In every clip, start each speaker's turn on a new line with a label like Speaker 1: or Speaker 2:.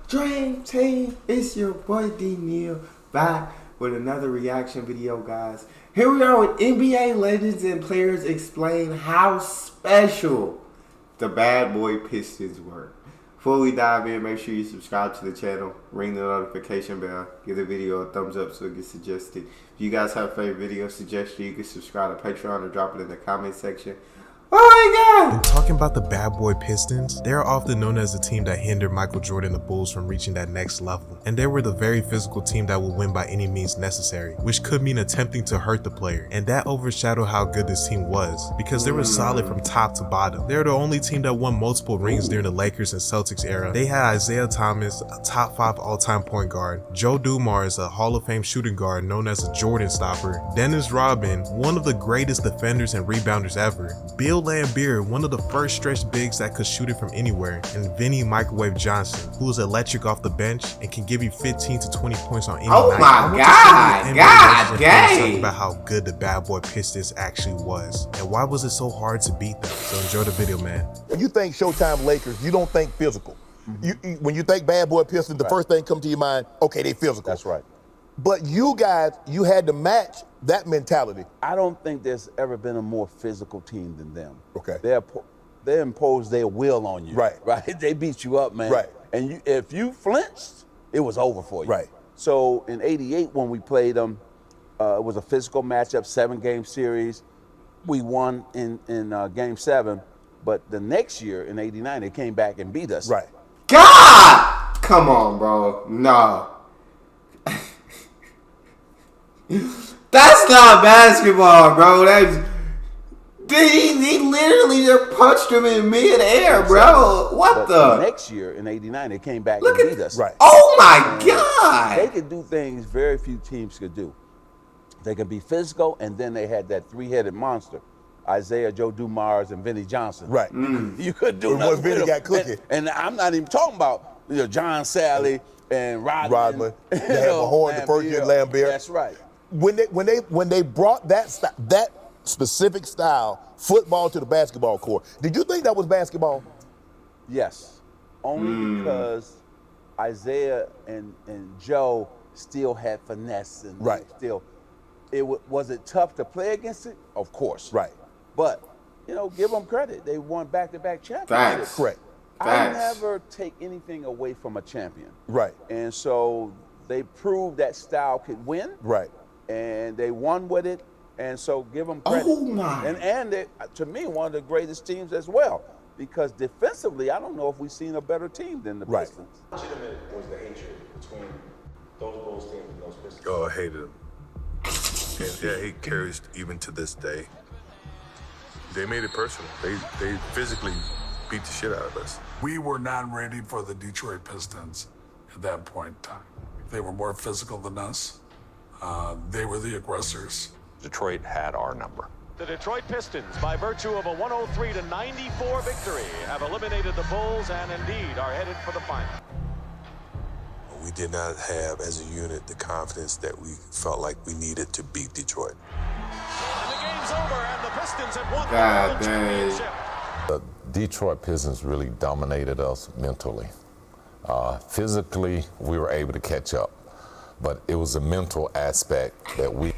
Speaker 1: Dream Team, it's your boy D Neal back with another reaction video, guys. Here we are with NBA legends and players explain how special the bad boy Pistons were. Before we dive in, make sure you subscribe to the channel, ring the notification bell, give the video a thumbs up so it gets suggested. If you guys have a favorite video suggestion, you can subscribe to Patreon or drop it in the comment section. Oh my God!
Speaker 2: When talking about the bad boy Pistons, they are often known as the team that hindered Michael Jordan and the Bulls from reaching that next level. And they were the very physical team that would win by any means necessary, which could mean attempting to hurt the player. And that overshadowed how good this team was, because they were solid from top to bottom. They were the only team that won multiple rings during the Lakers and Celtics era. They had Isaiah Thomas, a top 5 all-time point guard, Joe Dumars, a Hall of Fame shooting guard known as a Jordan stopper, Dennis Rodman, one of the greatest defenders and rebounders ever, Bill Laimbeer, one of the first stretch bigs that could shoot it from anywhere, and Vinny Microwave Johnson, who is electric off the bench and can give you 15 to 20 points on any night.
Speaker 1: Oh my God,
Speaker 2: talk about how good the bad boy Pistons actually was, and why was it so hard to beat them. So enjoy the video, man.
Speaker 3: When you think Showtime Lakers, you don't think physical. When you think bad boy Pistons, the first thing come to your mind, okay, they physical.
Speaker 4: That's right.
Speaker 3: But you guys, you had to match that mentality.
Speaker 4: I don't think there's ever been a more physical team than them.
Speaker 3: Okay.
Speaker 4: They impose their will on you.
Speaker 3: Right.
Speaker 4: Right. They beat you up, man.
Speaker 3: Right.
Speaker 4: And if you flinched, it was over for you.
Speaker 3: Right.
Speaker 4: So in '88, when we played them, it was a physical matchup, 7-game series. We won in Game 7, but the next year in '89, they came back and beat us.
Speaker 3: Right.
Speaker 1: God! Come on, bro. No. That's not basketball, bro. He literally just punched him in midair, bro. What
Speaker 4: but the next year in '89, they came back and beat us.
Speaker 3: Right.
Speaker 1: Oh my God!
Speaker 4: They could do things very few teams could do. They could be physical, and then they had that 3-headed monster, Isaiah, Joe Dumars, and Vinny Johnson.
Speaker 3: Right.
Speaker 4: You couldn't do nothing.
Speaker 3: Once Vinny got cooking.
Speaker 4: And I'm not even talking about John Sally and Rodman.
Speaker 3: They had Mahorn, the first year Laimbeer.
Speaker 4: That's right.
Speaker 3: When they brought that specific style football to the basketball court, did you think that was basketball?
Speaker 4: Yes, only because Isaiah and Joe still had finesse and still. Was it tough to play against it? Of course.
Speaker 3: Right.
Speaker 4: But give them credit. They won back-to-back championships.
Speaker 1: Facts.
Speaker 3: Correct.
Speaker 4: I never take anything away from a champion.
Speaker 3: Right.
Speaker 4: And so they proved that style could win.
Speaker 3: Right.
Speaker 4: And they won with it, and so give them credit.
Speaker 1: Oh my!
Speaker 4: And they, to me, one of the greatest teams as well, because defensively, I don't know if we've seen a better team than the Pistons.
Speaker 5: How legitimate was the hatred between those Bulls teams and those Pistons?
Speaker 6: Oh, I hated him. And yeah, he carries even to this day. They made it personal. They physically beat the shit out of us.
Speaker 7: We were not ready for the Detroit Pistons at that point in time. They were more physical than us. They were the aggressors.
Speaker 8: Detroit had our number.
Speaker 9: The Detroit Pistons, by virtue of a 103-94 victory, have eliminated the Bulls and indeed are headed for the final.
Speaker 6: We did not have, as a unit, the confidence that we felt like we needed to beat Detroit.
Speaker 9: And the game's over, and the Pistons have won
Speaker 1: God
Speaker 9: the World Championship.
Speaker 8: The Detroit Pistons really dominated us mentally. Physically, we were able to catch up, but it was a mental aspect that we...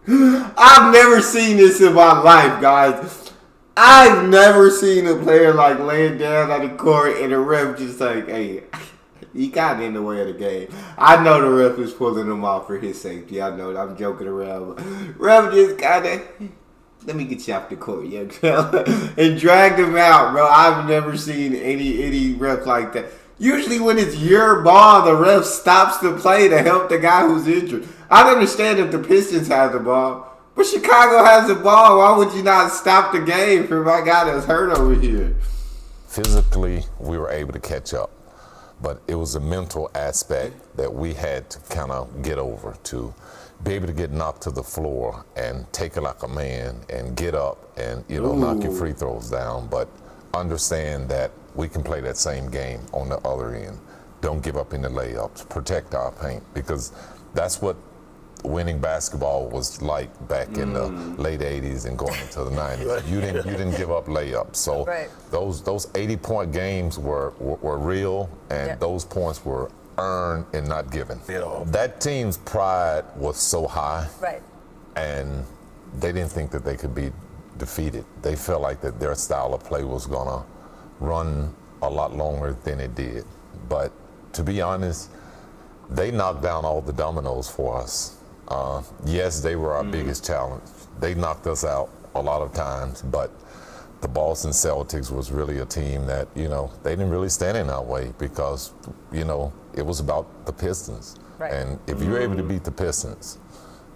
Speaker 1: I've never seen this in my life, guys. I've never seen a player like laying down on the court and the ref just like, hey, he got in the way of the game. I know the ref was pulling him off for his safety. I know, I'm joking around. Ref just kind of, let me get you off the court, young fella, and dragged him out, bro. I've never seen any ref like that. Usually when it's your ball, the ref stops the play to help the guy who's injured. I understand if the Pistons have the ball, but Chicago has the ball. Why would you not stop the game for my guy that's hurt over here?
Speaker 8: Physically, we were able to catch up, but it was a mental aspect that we had to kind of get over, to be able to get knocked to the floor and take it like a man and get up and, knock your free throws down, but understand that we can play that same game on the other end. Don't give up in the layups. Protect our paint, because that's what winning basketball was like back in the late 80s and going into the 90s. You didn't give up layups. So those 80-point games were real, and those points were earned and not given. That team's pride was so high, and they didn't think that they could be defeated. They felt like that their style of play was gonna run a lot longer than it did. But to be honest, they knocked down all the dominoes for us. Yes, they were our biggest challenge. They knocked us out a lot of times, but the Boston Celtics was really a team that, you know, they didn't really stand in our way because, you know, it was about the Pistons. And if you're able to beat the Pistons,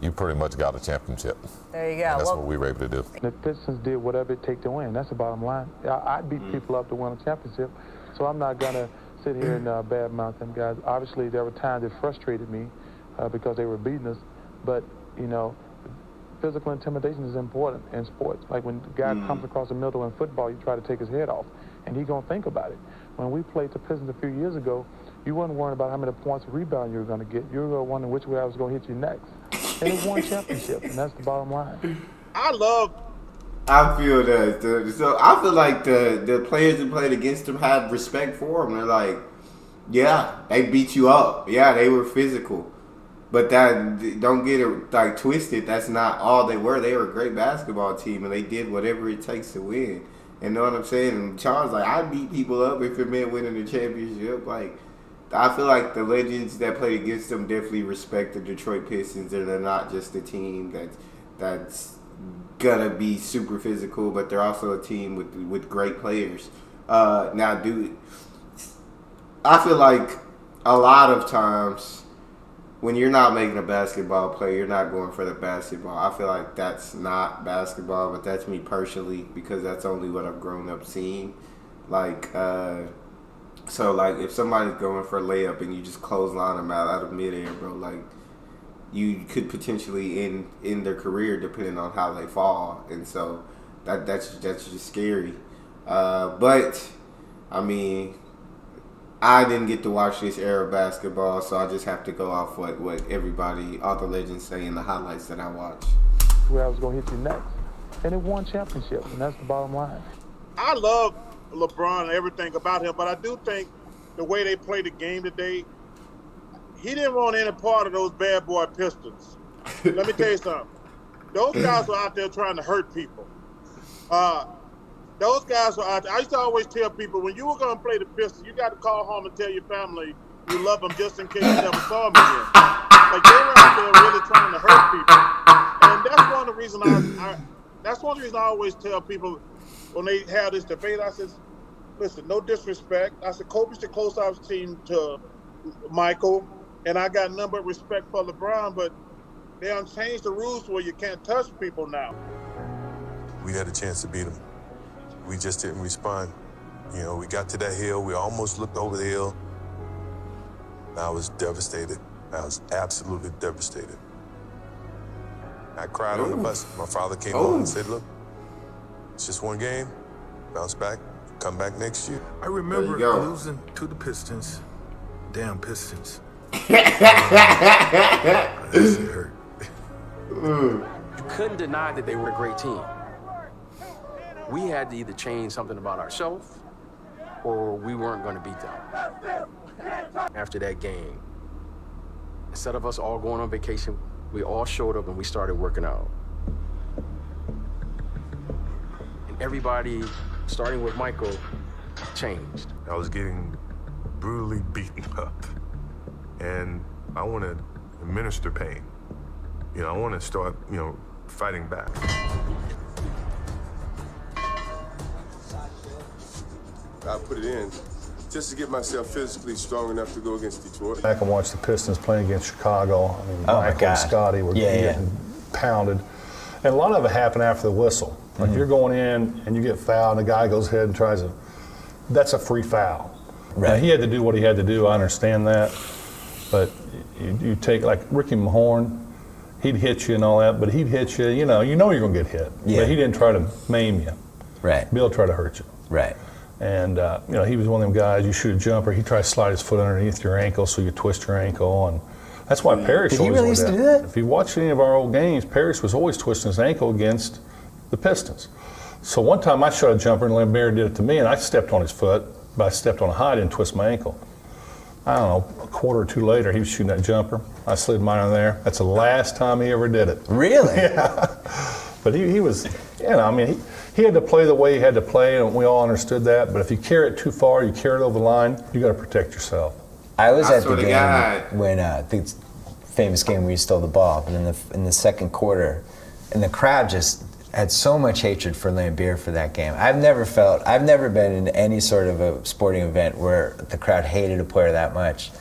Speaker 8: you pretty much got a championship.
Speaker 10: There you go.
Speaker 8: And that's what we were able to do.
Speaker 11: The Pistons did whatever it takes to win. That's the bottom line. I beat people up to win a championship, so I'm not going to sit here and badmouth them guys. Obviously, there were times that frustrated me because they were beating us, but, you know, physical intimidation is important in sports. Like when the guy comes across the middle in football, you try to take his head off, and he's going to think about it. When we played the Pistons a few years ago, you wasn't worrying about how many points of rebound you were going to get. You were wondering which way I was going to hit you next. And it won championship, and that's the bottom line.
Speaker 1: I feel that. So I feel like the players that played against them have respect for them. They're like, yeah, they beat you up. Yeah, they were physical. But that, don't get it like twisted. That's not all they were. They were a great basketball team, and they did whatever it takes to win. And know what I'm saying? And Charles, like, I beat people up if it meant winning the championship. Like, I feel like the legends that played against them definitely respect the Detroit Pistons, and they're not just a team that's gonna be super physical, but they're also a team with great players. Now, dude, I feel like a lot of times when you're not making a basketball play, you're not going for the basketball. I feel like that's not basketball, but that's me personally because that's only what I've grown up seeing. Like, so like if somebody's going for a layup and you just clothesline them out of midair, bro, like you could potentially end their career depending on how they fall, and so that's just scary. But I mean, I didn't get to watch this era of basketball, so I just have to go off what everybody, all the legends say in the highlights that I watch.
Speaker 11: Where I was going to hit you next. And it won championship, and that's the bottom line.
Speaker 12: I love LeBron and everything about him, but I do think the way they played the game today, he didn't want any part of those bad boy Pistons. Let me tell you something. Those guys were out there trying to hurt people. Those guys were out there. I used to always tell people, when you were going to play the Pistons, you got to call home and tell your family you love them just in case you never saw them again. Like, they were out there really trying to hurt people. And that's one of the reasons I always tell people when they have this debate, I said, listen, no disrespect. I said, Kobe's the close-ops team to Michael, and I got none but respect for LeBron, but they done changed the rules where you can't touch people now.
Speaker 6: We had a chance to beat them. We just didn't respond. You know, we got to that hill. We almost looked over the hill. I was devastated. I was absolutely devastated. I cried on the bus. My father came home and said, look, it's just one game. Bounce back. Come back next year.
Speaker 13: I remember losing to the Pistons. Damn Pistons. It hurt.
Speaker 14: You couldn't deny that they were a great team. We had to either change something about ourselves or we weren't going to beat them. After that game, instead of us all going on vacation, we all showed up and we started working out. And everybody, starting with Michael, changed.
Speaker 6: I was getting brutally beaten up, and I want to administer pain. You know, I want to start, fighting back.
Speaker 15: I put it in just to get myself physically strong enough to go against Detroit.
Speaker 16: Back and watch the Pistons playing against Chicago. I mean, Michael and Scotty were getting pounded. And a lot of it happened after the whistle. Like you're going in and you get fouled and the guy goes ahead and tries to, that's a free foul. Right. Now, he had to do what he had to do, I understand that. But you take, like Ricky Mahorn, he'd hit you and all that, but he'd hit you, you know you're going to get hit. Yeah. But he didn't try to maim you. Right. Bill tried to hurt you. Right. And, he was one of them guys, you shoot a jumper, he tried to slide his foot underneath your ankle so you twist your ankle. And That's why Parrish
Speaker 10: Did he
Speaker 16: always
Speaker 10: really
Speaker 16: went
Speaker 10: used to
Speaker 16: down.
Speaker 10: do that?
Speaker 16: If you watch any of our old games, Parrish was always twisting his ankle against the Pistons. So one time I shot a jumper and Lambert did it to me, and I stepped on his foot, but I stepped on a high and twist my ankle. I don't know, a quarter or two later, he was shooting that jumper. I slid mine on there. That's the last time he ever did it.
Speaker 10: Really?
Speaker 16: Yeah. But he was, he had to play the way he had to play, and we all understood that. But if you carry it too far, you carry it over the line, you got to protect yourself.
Speaker 10: I was at the game when the famous game where you stole the ball, but in the second quarter, and the crowd just had so much hatred for Lambert for that game. I've never been in any sort of a sporting event where the crowd hated a player that much.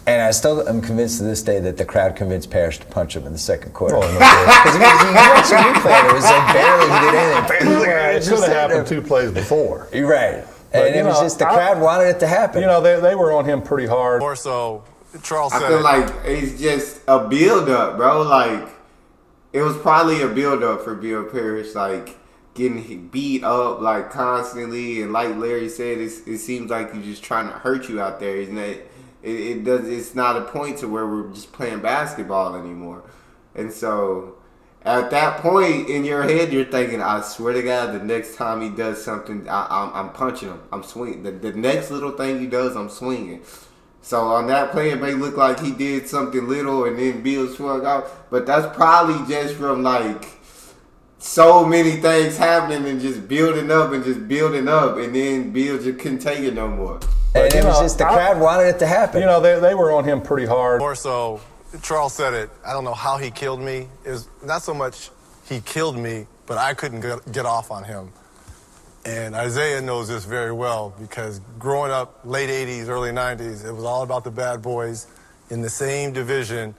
Speaker 10: And I'm convinced to this day that the crowd convinced Parrish to punch him in the second quarter. Because he watched a replay, it was like barely he did anything.
Speaker 16: It should have happened 2 plays before.
Speaker 10: You're right.
Speaker 16: But,
Speaker 10: and it was just the crowd wanted it to happen.
Speaker 16: They were on him pretty hard.
Speaker 17: More so, Charles said
Speaker 1: I feel like it's just a build-up, bro. Like, it was probably a build-up for Bill Parrish, like, getting beat up, like, constantly. And like Larry said, it seems like he's just trying to hurt you out there, isn't it? It's not a point to where we're just playing basketball anymore. And so at that point in your head, you're thinking, I swear to God, the next time he does something, I'm punching him. I'm swinging. The next little thing he does, I'm swinging. So on that play, it may look like he did something little and then Bill swung out. But that's probably just from, like, so many things happening and just building up. And then Bill just couldn't take it no more.
Speaker 10: And it was just the crowd wanted it to happen.
Speaker 16: They were on him pretty hard.
Speaker 17: More so, Charles said it. I don't know how he killed me. It was not so much he killed me, but I couldn't get off on him. And Isaiah knows this very well because growing up late 80s, early 90s, it was all about the bad boys in the same division.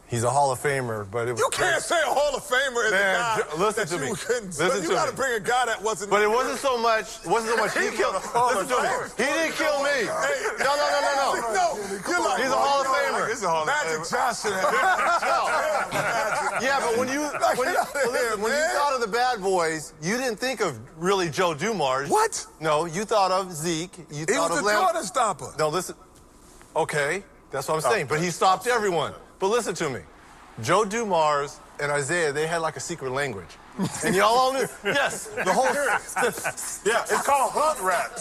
Speaker 17: He's a Hall of Famer, but it was...
Speaker 18: You can't say a Hall of Famer is a guy
Speaker 17: listen to me.
Speaker 18: You got to bring a guy that wasn't...
Speaker 17: But it wasn't so much he killed... Listen to me. He didn't kill me. No. He's a Hall of Famer.
Speaker 18: He's a Hall of Famer. Magic Johnson.
Speaker 17: Yeah, but when you thought of the bad boys, you didn't think of really Joe Dumars.
Speaker 18: What?
Speaker 17: No, you thought of Zeke.
Speaker 18: He was the Jordan stopper.
Speaker 17: No, listen. Okay, that's what I'm saying. But he stopped everyone. But listen to me. Joe Dumars and Isaiah, they had like a secret language. And y'all all knew. Yes, the whole...
Speaker 18: Yeah, it's called hunt rat.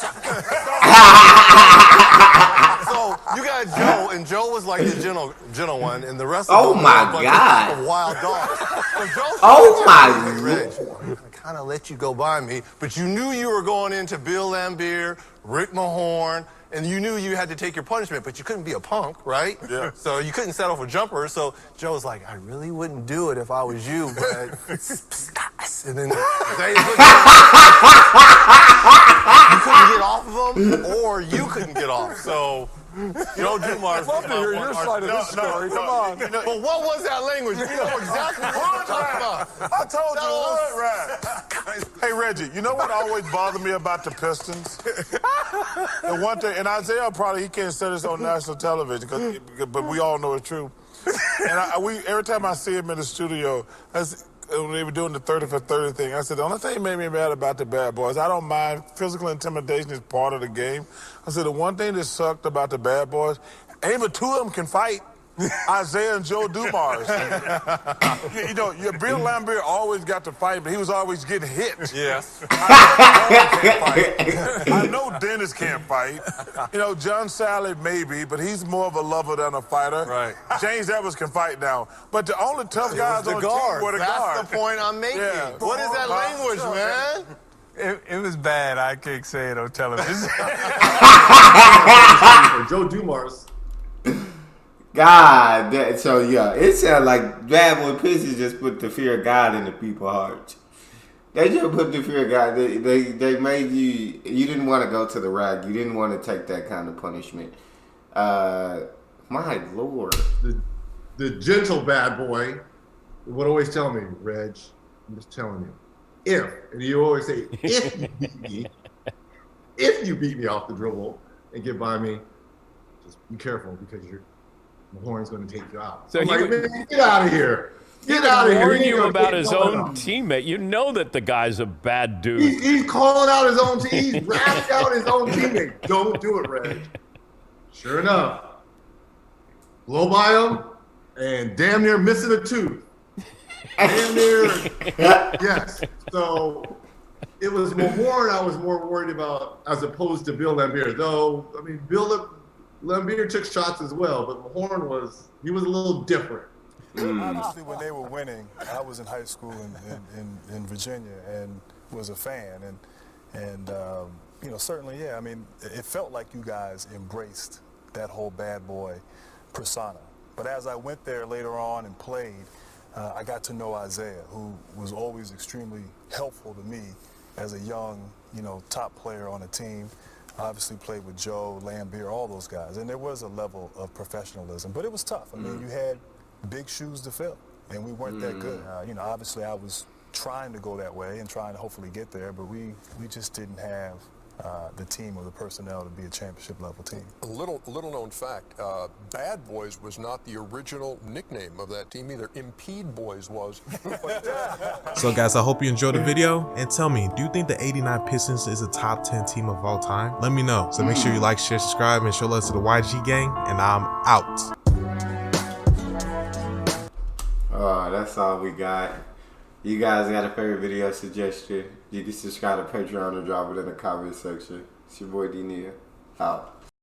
Speaker 17: So you got Joe, and Joe was like the gentle one, and the rest
Speaker 1: of
Speaker 17: them
Speaker 1: my God.
Speaker 17: Of wild dogs. So Joe
Speaker 1: my
Speaker 17: God. I kind of let you go by me, but you knew you were going into Bill Lambert, Rick Mahorn, and you knew you had to take your punishment, but you couldn't be a punk, right?
Speaker 18: Yeah.
Speaker 17: So you couldn't settle for jumpers. So Joe was like, I really wouldn't do it if I was you, but... And then you couldn't get off of them, or you couldn't get off. So Joe Dumars...
Speaker 18: Love to hear your side of this story. Come on.
Speaker 17: But what was that language? You know exactly what I'm talking about.
Speaker 18: I told you, hood rat. Hey, Reggie, you know what always bothered me about the Pistons? The one thing, and Isaiah he can't say this on national television, but we all know it's true. And every time I see him in the studio, when they were doing the 30 for 30 thing, I said, the only thing that made me mad about the bad boys, I don't mind. Physical intimidation is part of the game. I said, the one thing that sucked about the bad boys, ain't but 2 of them can fight. Isaiah and Joe Dumars. Bill Lambert always got to fight, but he was always getting hit.
Speaker 17: Yes.
Speaker 18: I know Dennis can't fight. John Sally maybe, but he's more of a lover than a fighter.
Speaker 17: Right.
Speaker 18: James Evans can fight now. But the only tough guys on the team were the guards.
Speaker 17: That's the point I'm making.
Speaker 18: Yeah.
Speaker 17: What is that language, man?
Speaker 19: It was bad. I can't say it on television.
Speaker 20: Joe Dumars.
Speaker 1: God, it sounded like Bad Boy Pistons just put the fear of God into people's hearts. They just put the fear of God. They made you didn't want to go to the rack. You didn't want to take that kind of punishment. My Lord.
Speaker 20: The gentle bad boy would always tell me, Reg, I'm just telling you, and you always say, if you beat me, if you beat me off the dribble and get by me, just be careful because the horn's going to take you out.
Speaker 21: So
Speaker 20: man, get out of here. Get out of here.
Speaker 21: Warning you about his own teammate. You know that the guy's a bad dude.
Speaker 20: He's calling out his own team. He's rapped out his own teammate. Don't do it, Reg. Sure enough, blow by him, and damn near missing a tooth. Damn near, yes. So it was Mahorn I was more worried about as opposed to Bill Laimbeer. Though, I mean, Bill Laimbeer took shots as well, but Mahorn was a little different.
Speaker 16: Obviously, when they were winning, I was in high school in Virginia and was a fan. And you know, certainly, yeah, I mean, it felt like you guys embraced that whole bad boy persona. But as I went there later on and played, I got to know Isaiah, who was always extremely helpful to me as a young, you know, top player on a team. Obviously played with Joe, Laimbeer, all those guys. And there was a level of professionalism, but it was tough. I mean, you had big shoes to fill, and we weren't that good. You know, obviously I was trying to go that way and trying to hopefully get there, but we just didn't have the team or the personnel to be a championship level team.
Speaker 2: A little known fact, Bad Boys was not the original nickname of that team either. Impede Boys was.
Speaker 22: So guys, I hope you enjoyed the video, and tell me, do you think the 89 Pistons is a top 10 team of all time? Let me know. So make sure you like, share, subscribe, and show love to the YG gang, and I'm out.
Speaker 1: That's all we got. You guys got a favorite video suggestion? You can subscribe to Patreon and drop it in the comment section. It's your boy D Neal. Out.